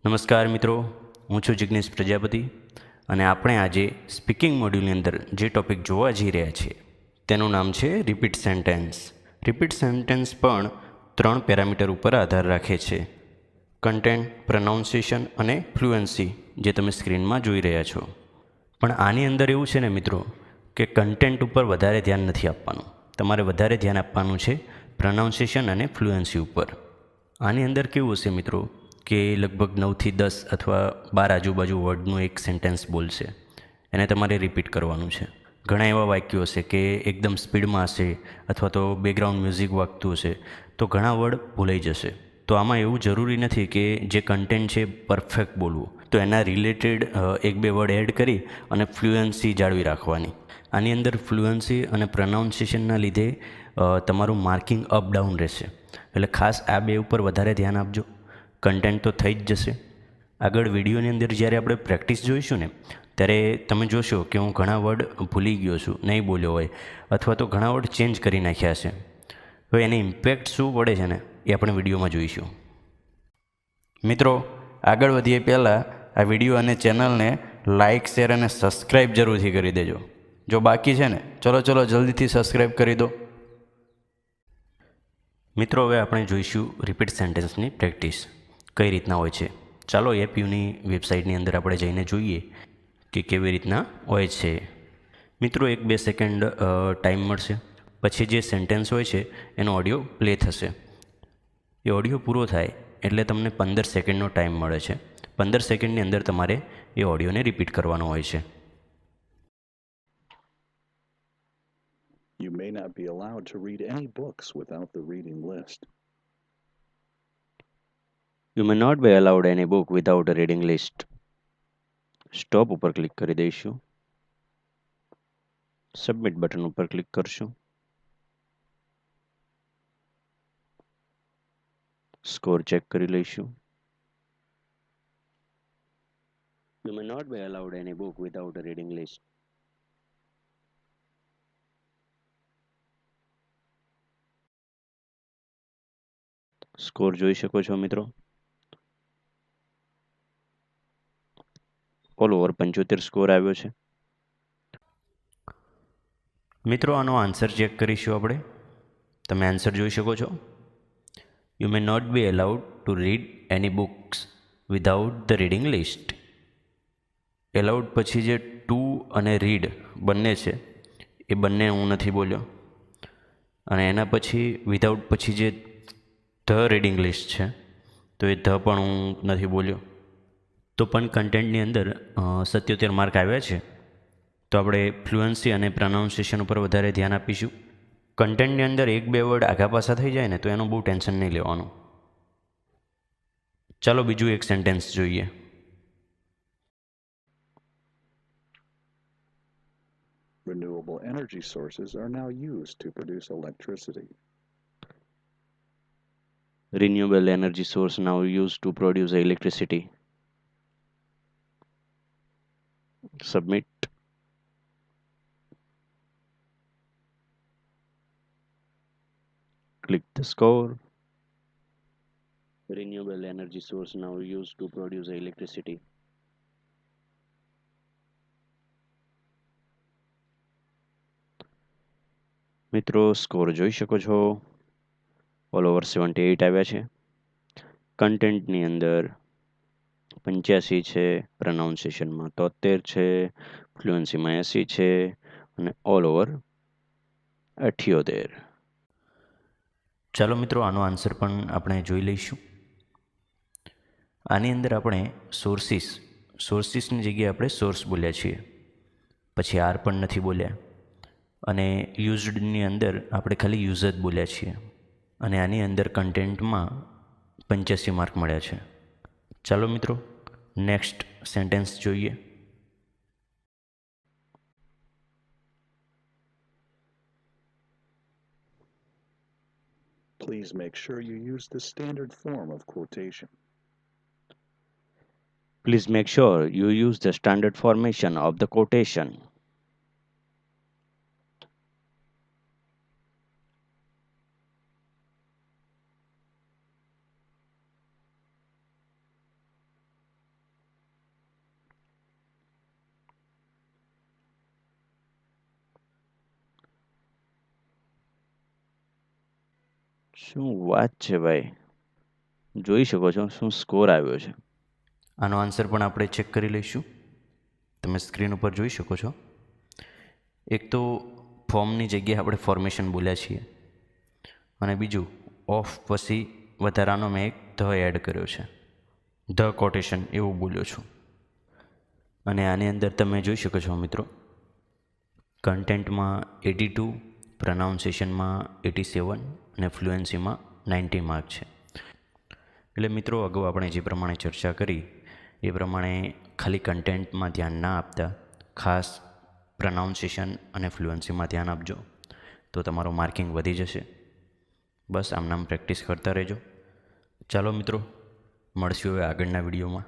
નમસ્કાર મિત્રો, હું છું જિગ્નેશ પ્રજાપતિ અને આપણે આજે સ્પીકિંગ મોડ્યુલની અંદર જે ટૉપિક જોવા જઈ રહ્યા છીએ તેનું નામ છે રિપીટ સેન્ટેન્સ. રિપીટ સેન્ટેન્સ પણ 3 પેરામીટર ઉપર આધાર રાખે છે: કન્ટેન્ટ, પ્રોનાઉન્સિએશન અને ફ્લુએન્સી, જે તમે સ્ક્રીનમાં જોઈ રહ્યા છો. પણ આની અંદર એવું છે ને મિત્રો કે કન્ટેન્ટ ઉપર વધારે ધ્યાન નથી આપવાનું. તમારે વધારે ધ્યાન આપવાનું છે પ્રોનાઉન્સિએશન અને ફ્લુએન્સી ઉપર. આની અંદર કેવું હશે મિત્રો કે લગભગ 9 થી 10 અથવા 12 આજુબાજુ વર્ડનું એક સેન્ટેન્સ બોલશે, એને તમારે રિપીટ કરવાનું છે. ઘણા એવા વાક્યો હશે કે એકદમ સ્પીડમાં હશે અથવા તો બેકગ્રાઉન્ડ મ્યુઝિક વાગતું હશે, તો ઘણા વર્ડ ભૂલાઈ જશે. તો આમાં એવું જરૂરી નથી કે જે કન્ટેન્ટ છે પરફેક્ટ બોલવું, તો એના રિલેટેડ 1-2 વર્ડ એડ કરી અને ફ્લુએન્સી જાળવી રાખવાની. આની અંદર ફ્લુએન્સી અને પ્રોનાઉન્સિએશનના લીધે તમારું માર્કિંગ અપ ડાઉન રહેશે. એટલે ખાસ આ બે ઉપર વધારે ધ્યાન આપજો. કન્ટેન્ટ તો થઈ જ જશે. આગળ વિડીયોની અંદર જ્યારે આપણે પ્રેક્ટિસ જોઈશું ને, ત્યારે તમે જોશો કે હું ઘણા વર્ડ ભૂલી ગયો છું, નહીં બોલ્યો હોય, અથવા તો ઘણા વર્ડ ચેન્જ કરી નાખ્યા છે. તો એની ઇમ્પેક્ટ શું પડે છે ને એ આપણે વિડીયોમાં જોઈશું. મિત્રો, આગળ વધીએ પહેલાં આ વિડીયો અને ચેનલને લાઇક, શેર અને સબસ્ક્રાઈબ જરૂરથી કરી દેજો. જો બાકી છે ને, ચલો જલ્દીથી સબસ્ક્રાઈબ કરી દો. મિત્રો, હવે આપણે જોઈશું રિપીટ સેન્ટેન્સની પ્રેક્ટિસ કઈ રીતના હોય છે. ચાલો એપયુની વેબસાઇટની અંદર આપણે જઈને જોઈએ કે કેવી રીતના હોય છે. મિત્રો, 1-2 સેકન્ડ ટાઈમ મળશે, પછી જે સેન્ટેન્સ હોય છે એનો ઓડિયો પ્લે થશે. એ ઓડિયો પૂરો થાય એટલે તમને 15 સેકન્ડનો ટાઈમ મળે છે. 15 સેકન્ડની અંદર તમારે એ ઓડિયોને રિપીટ કરવાનો હોય છે. You may not be allowed to read any books without the reading list. You may not be allowed any book without a reading list. Stop ઉપર ક્લિક કરી દઈશું. સબમિટ બટન ઉપર ક્લિક કરશું. સ્કોર ચેક કરી લઈશું. You may not be allowed any book without a reading list. Score જોઈ શકો છો મિત્રો. ઓલ ઓવર 75 સ્કોર આવ્યો છે. મિત્રો, આનો આન્સર ચેક કરીશું આપણે. તમે આન્સર જોઈ શકો છો. You may not be allowed to read any books without the reading list. Allowed પછી જે ટુ અને રીડ બંને છે એ બંને હું નથી બોલ્યો, અને એના પછી વિધાઉટ પછી જે ધ રીડિંગ લિસ્ટ છે તો એ ધ પણ હું નથી બોલ્યો. તો પણ કન્ટેન્ટની અંદર 77 માર્ક આવ્યા છે. તો આપણે ફ્લુએન્સી અને પ્રોનાઉન્સિએશન ઉપર વધારે ધ્યાન આપીશું. કન્ટેન્ટની અંદર 1-2 વર્ડ આઘા પાછા થઈ જાય ને તો એનું બહુ ટેન્શન નહીં લેવાનું. ચાલો બીજું એક સેન્ટેન્સ જોઈએ. Renewable energy sources are now used to produce electricity. Renewable energy source now used to produce electricity. Submit. Click the score. Renewable energy source now used to produce electricity. મિત્રો, score જોઈ શકો છો. All over 78 આવ્યા છે. કન્ટેન્ટની અંદર 85 છે, પ્રોનાઉન્સિએશનમાં 73 છે, ફ્લુએન્સીમાં 80 છે અને ઓલ ઓવર 78. ચાલો મિત્રો, આનો આન્સર પણ આપણે જોઈ લઈશું. આની અંદર આપણે સોર્સિસની જગ્યાએ આપણે સોર્સ બોલ્યા છીએ, પછી આર પણ નથી બોલ્યા, અને યુઝડની અંદર આપણે ખાલી યુઝ જ બોલ્યા છીએ, અને આની અંદર કન્ટેન્ટમાં 85 માર્ક મળ્યા છે. ચાલો મિત્રો, નેક્સ્ટ સેન્ટેન્સ જોઈએ. Please make sure you use the standard form of quotation. Please make sure you use the standard formation of the quotation. શું વાત છે ભાઈ, જોઈ શકો છો શું સ્કોર આવ્યો છે. આનો આન્સર પણ આપણે ચેક કરી લઈશું. તમે સ્ક્રીન ઉપર જોઈ શકો છો. એક તો ફોર્મની જગ્યાએ આપણે ફોર્મેશન બોલ્યા છીએ, અને બીજું ઓફ પછી વધારાનો મેં એક ધ એડ કર્યો છે, ધ કોટેશન એવું બોલ્યો છું. અને આની અંદર તમે જોઈ શકો છો મિત્રો, કન્ટેન્ટમાં 82, પ્રનાઉન્સિએશનમાં 87 અને ફ્લુએન્સીમાં 90 માર્ક છે. એટલે મિત્રો, અગાઉ આપણે જે પ્રમાણે ચર્ચા કરી એ પ્રમાણે ખાલી કન્ટેન્ટમાં ધ્યાન ના આપતા ખાસ પ્રનાઉન્સિએશન અને ફ્લુએન્સીમાં ધ્યાન આપજો, તો તમારું માર્કિંગ વધી જશે. બસ આમ પ્રેક્ટિસ કરતા રહેજો. ચાલો મિત્રો, મળશું હવે આગળના વિડીયોમાં.